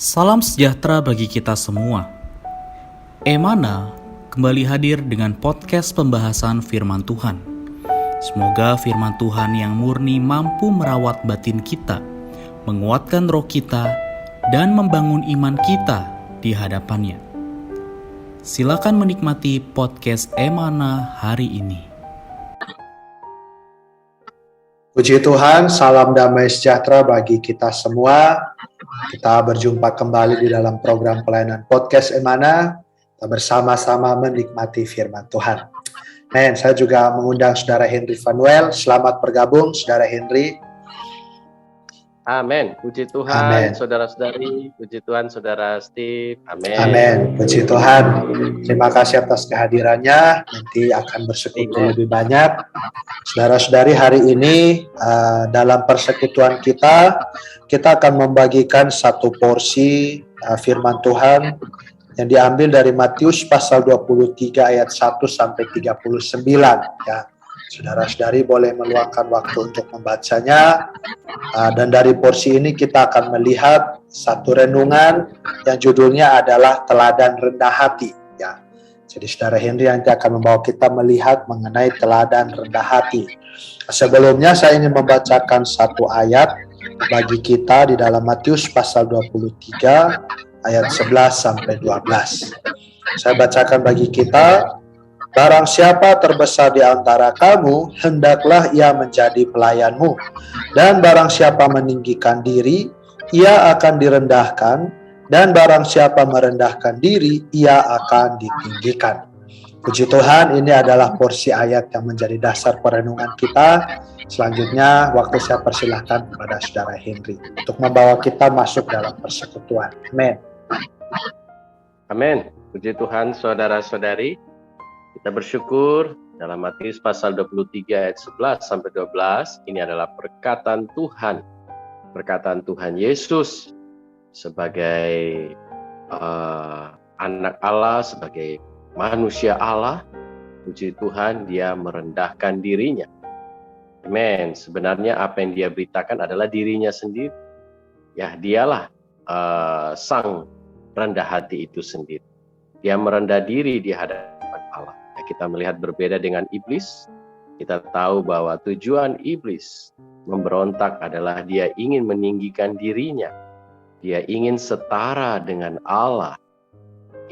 Salam sejahtera bagi kita semua. Emana kembali hadir dengan podcast pembahasan firman Tuhan. Semoga firman Tuhan yang murni mampu merawat batin kita, menguatkan roh kita, dan membangun iman kita di hadapannya. Silakan menikmati podcast Emana hari ini. Puji Tuhan, salam damai sejahtera bagi kita semua. Kita berjumpa kembali di dalam program pelayanan podcast Emana. Kita bersama-sama menikmati firman Tuhan. Saya juga mengundang Saudara Henry Fanuel. Selamat bergabung, Saudara Henry. Amin. Puji Tuhan, saudara-saudari. Puji Tuhan, saudara Steve. Amin. Amin. Puji Tuhan. Terima kasih atas kehadirannya. Nanti akan bersekutu lebih banyak. Saudara-saudari, hari ini dalam persekutuan kita akan membagikan satu porsi firman Tuhan yang diambil dari Matius pasal 23 ayat 1 sampai 39. Ya. Saudara-saudari boleh meluangkan waktu untuk membacanya, dan dari porsi ini kita akan melihat satu renungan yang judulnya adalah teladan rendah hati. Ya, jadi Saudara Henry nanti akan membawa kita melihat mengenai teladan rendah hati. Sebelumnya saya ingin membacakan satu ayat bagi kita di dalam Matius pasal 23 ayat 11 sampai 12. Saya bacakan bagi kita. Barang siapa terbesar di antara kamu, hendaklah ia menjadi pelayanmu. Dan barang siapa meninggikan diri, ia akan direndahkan. Dan barang siapa merendahkan diri, ia akan ditinggikan. Puji Tuhan, ini adalah porsi ayat yang menjadi dasar perenungan kita. Selanjutnya, waktu saya persilahkan kepada Saudara Henry untuk membawa kita masuk dalam persekutuan. Amin. Amin. Puji Tuhan, saudara-saudari. Kita bersyukur dalam Matius pasal 23 ayat 11 sampai 12, ini adalah perkataan Tuhan. Perkataan Tuhan Yesus sebagai anak Allah, sebagai manusia Allah. Puji Tuhan, dia merendahkan dirinya. Amin. Sebenarnya apa yang dia beritakan adalah dirinya sendiri. Ya, dialah sang rendah hati itu sendiri. Dia merendah diri di hadapan Allah. Kita melihat berbeda dengan iblis. Kita tahu bahwa tujuan iblis memberontak adalah dia ingin meninggikan dirinya. Dia ingin setara dengan Allah.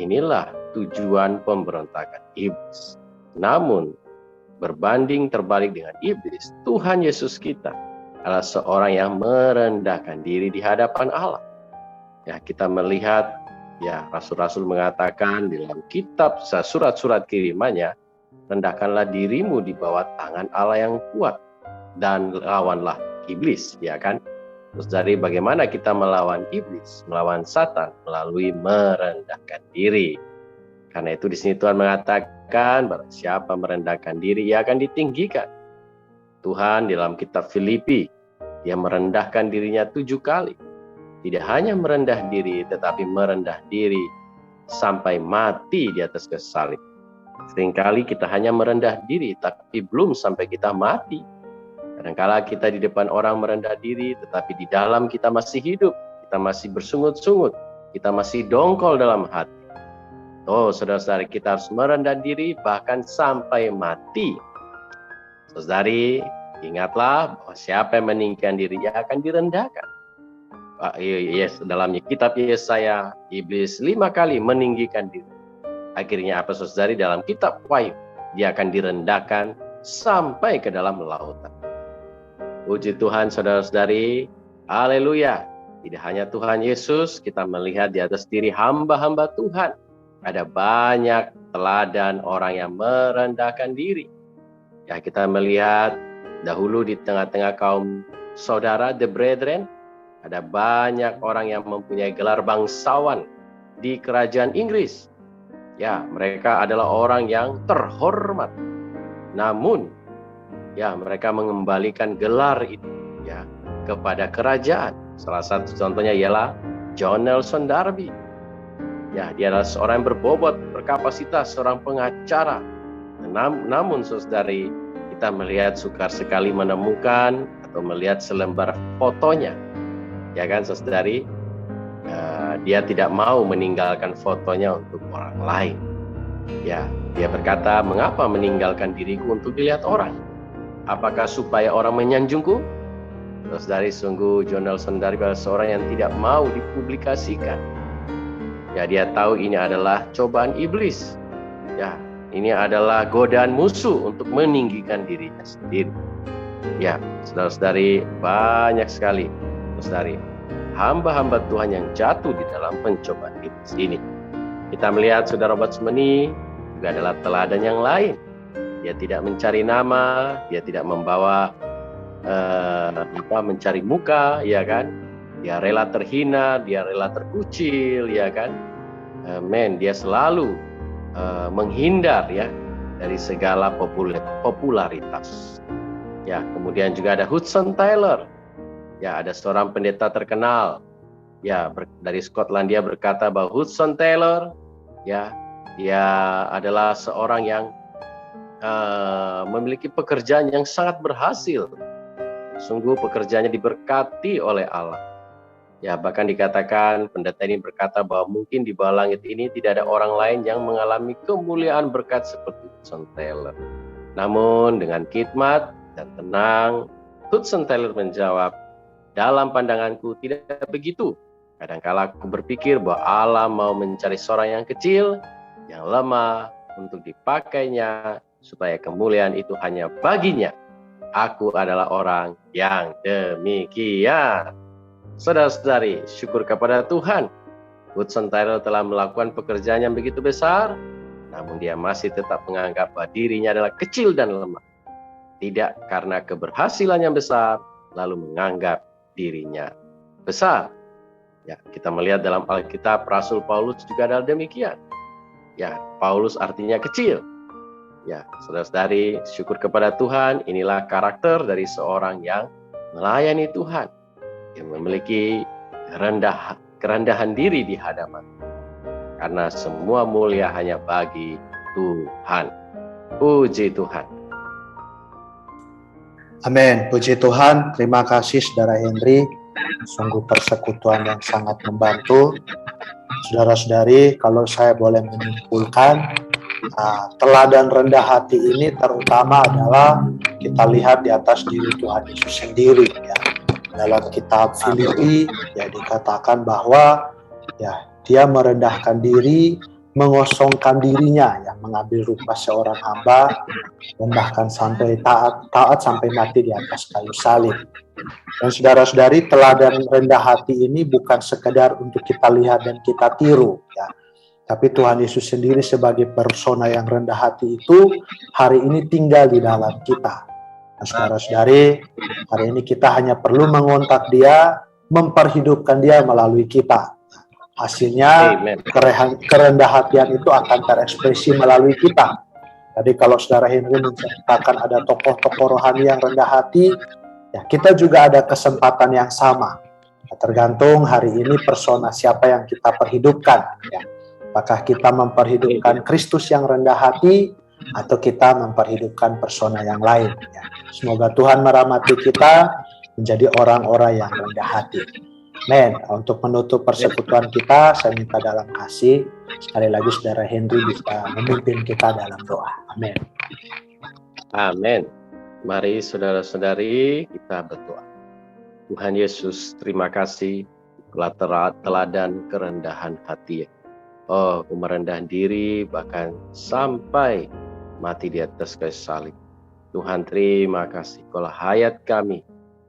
Inilah tujuan pemberontakan iblis. Namun, berbanding terbalik dengan iblis, Tuhan Yesus kita adalah seorang yang merendahkan diri di hadapan Allah. Ya, kita melihat rasul-rasul mengatakan di dalam kitab surat-surat kirimannya, rendahkanlah dirimu di bawah tangan Allah yang kuat dan lawanlah iblis, ya kan? Terus dari bagaimana kita melawan iblis, melawan Satan melalui merendahkan diri. Karena itu di sini Tuhan mengatakan, barang siapa merendahkan diri, ia akan ditinggikan. Tuhan di dalam kitab Filipi, dia merendahkan dirinya 7 kali. Tidak hanya merendah diri, tetapi merendah diri sampai mati di atas kayu salib. Seringkali kita hanya merendah diri, tapi belum sampai kita mati. Kadang-kala kita di depan orang merendah diri, tetapi di dalam kita masih hidup. Kita masih bersungut-sungut. Kita masih dongkol dalam hati. Saudara-saudari, kita harus merendah diri bahkan sampai mati. Saudari, ingatlah bahwa siapa yang meninggikan diri, ia akan direndahkan. Dalam kitab Yesaya, iblis 5 kali meninggikan diri. Akhirnya apa saudari, dalam kitab Wahyu, dia akan direndahkan sampai ke dalam lautan. Puji Tuhan, saudara-saudari. Haleluya. Tidak hanya Tuhan Yesus, kita melihat di atas diri hamba-hamba Tuhan. Ada banyak teladan orang yang merendahkan diri. Ya, kita melihat dahulu di tengah-tengah kaum saudara, the brethren, ada banyak orang yang mempunyai gelar bangsawan di kerajaan Inggris. Ya, mereka adalah orang yang terhormat. Namun, mereka mengembalikan gelar itu kepada kerajaan. Salah satu contohnya ialah John Nelson Darby. Ya, dia adalah seorang yang berbobot, berkapasitas, seorang pengacara. Namun, saudari, kita melihat sukar sekali menemukan atau melihat selembar fotonya. Ya kan, saudari, dia tidak mau meninggalkan fotonya untuk orang lain. Ya, dia berkata, mengapa meninggalkan diriku untuk dilihat orang? Apakah supaya orang menyanjungku? Terus dari sungguh John Nelson Darby adalah seorang yang tidak mau dipublikasikan. Ya, dia tahu ini adalah cobaan iblis. Ya, ini adalah godaan musuh untuk meninggikan dirinya sendiri. Ya, saudara-saudari, banyak sekali saudari hamba-hamba Tuhan yang jatuh di dalam pencobaan iblis ini. Kita melihat saudara Robert Semeni juga adalah teladan yang lain. Dia tidak mencari nama, dia tidak membawa mencari muka, ya kan? Dia rela terhina, dia rela terkucil, ya kan? Dia selalu menghindar ya dari segala popularitas. Ya, kemudian juga ada Hudson Taylor. Ya, ada seorang pendeta terkenal. Ya, dari Skotlandia berkata bahwa Hudson Taylor, ya, dia adalah seorang yang memiliki pekerjaan yang sangat berhasil. Sungguh pekerjaannya diberkati oleh Allah. Ya, bahkan dikatakan pendeta ini berkata bahwa mungkin di bawah langit ini tidak ada orang lain yang mengalami kemuliaan berkat seperti Hudson Taylor. Namun dengan khidmat dan tenang, Hudson Taylor menjawab, dalam pandanganku tidak begitu. Kadangkala aku berpikir bahwa Allah mau mencari seorang yang kecil, yang lemah untuk dipakainya, supaya kemuliaan itu hanya baginya. Aku adalah orang yang demikian. Saudara-saudari, syukur kepada Tuhan. Hudson Taylor telah melakukan pekerjaan yang begitu besar, namun dia masih tetap menganggap bahwa dirinya adalah kecil dan lemah. Tidak karena keberhasilan yang besar, lalu menganggap dirinya besar. Ya, kita melihat dalam Alkitab, Rasul Paulus juga adalah demikian. Ya, Paulus artinya kecil. Ya, saudara-saudari, syukur kepada Tuhan, inilah karakter dari seorang yang melayani Tuhan, yang memiliki kerendahan diri di hadapan. Karena semua mulia hanya bagi Tuhan. Puji Tuhan. Amin. Puji Tuhan. Terima kasih Saudara Henry. Sungguh persekutuan yang sangat membantu. Saudara-saudari, kalau saya boleh menyimpulkan, teladan rendah hati ini terutama adalah kita lihat di atas diri Tuhan Yesus sendiri. Ya. Dalam kitab Filipi, ya dikatakan bahwa ya dia merendahkan diri, mengosongkan dirinya, ya mengambil rupa seorang hamba, rendahkan sampai taat sampai mati di atas kayu salib. Dan saudara-saudari, teladan rendah hati ini bukan sekedar untuk kita lihat dan kita tiru, ya. Tapi Tuhan Yesus sendiri sebagai persona yang rendah hati itu hari ini tinggal di dalam kita. Nah, saudara-saudari, hari ini kita hanya perlu mengontak Dia, memperhidupkan Dia melalui kita. Hasilnya kerendah hatian itu akan terekspresi melalui kita. Jadi kalau Saudara Henry menceritakan ada tokoh-tokoh rohani yang rendah hati, ya kita juga ada kesempatan yang sama. Ya, tergantung hari ini persona siapa yang kita perhidupkan. Ya. Apakah kita memperhidupkan Kristus yang rendah hati atau kita memperhidupkan persona yang lain. Ya. Semoga Tuhan merahmati kita menjadi orang-orang yang rendah hati. Amin. Untuk menutup persekutuan kita, saya minta dalam kasih sekali lagi Saudara Henry bisa memimpin kita dalam doa. Amin. Amin. Mari saudara-saudari kita berdoa. Tuhan Yesus, terima kasih telah teladan kerendahan hati. Oh, merendah diri bahkan sampai mati di atas kayu salib. Tuhan terima kasih kalau hayat kami,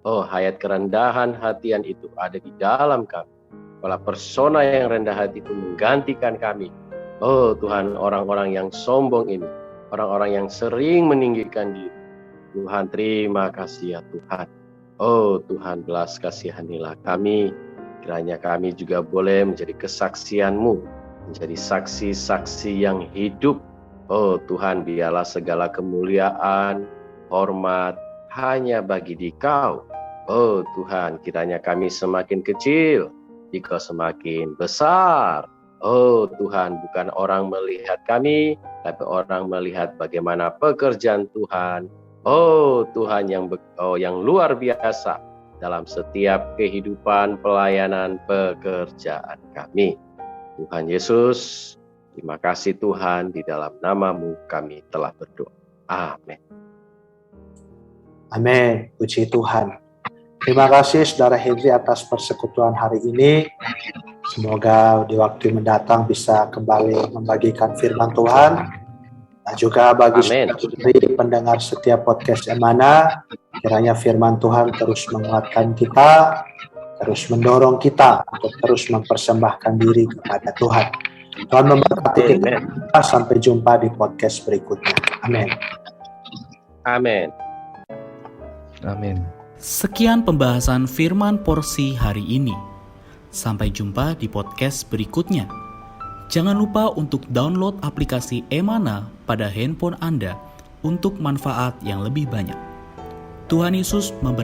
hayat kerendahan hatian itu ada di dalam kami. Kalau persona yang rendah hati itu menggantikan kami. Oh Tuhan, orang-orang yang sombong ini, orang-orang yang sering meninggikan diri. Tuhan terima kasih ya Tuhan. Oh Tuhan, belas kasihanilah kami. Kiranya kami juga boleh menjadi kesaksian-Mu, menjadi saksi-saksi yang hidup. Oh Tuhan, biarlah segala kemuliaan, hormat hanya bagi Dikau. Oh Tuhan, kiranya kami semakin kecil, Dikau semakin besar. Oh Tuhan, bukan orang melihat kami, tapi orang melihat bagaimana pekerjaan Tuhan. Oh Tuhan yang luar biasa dalam setiap kehidupan, pelayanan, pekerjaan kami. Tuhan Yesus, terima kasih Tuhan, di dalam nama-Mu kami telah berdoa. Amin. Amin. Puji Tuhan. Terima kasih Saudara Henry atas persekutuan hari ini. Semoga di waktu mendatang bisa kembali membagikan firman Tuhan. Dan juga bagi pendengar setiap podcast Emana, kiranya firman Tuhan terus menguatkan kita, terus mendorong kita untuk terus mempersembahkan diri kepada Tuhan. Tuhan memberkati kita. Sampai jumpa di podcast berikutnya. Amin. Amin. Amin. Sekian pembahasan firman porsi hari ini. Sampai jumpa di podcast berikutnya. Jangan lupa untuk download aplikasi Emana pada handphone Anda untuk manfaat yang lebih banyak. Tuhan Yesus memberkati.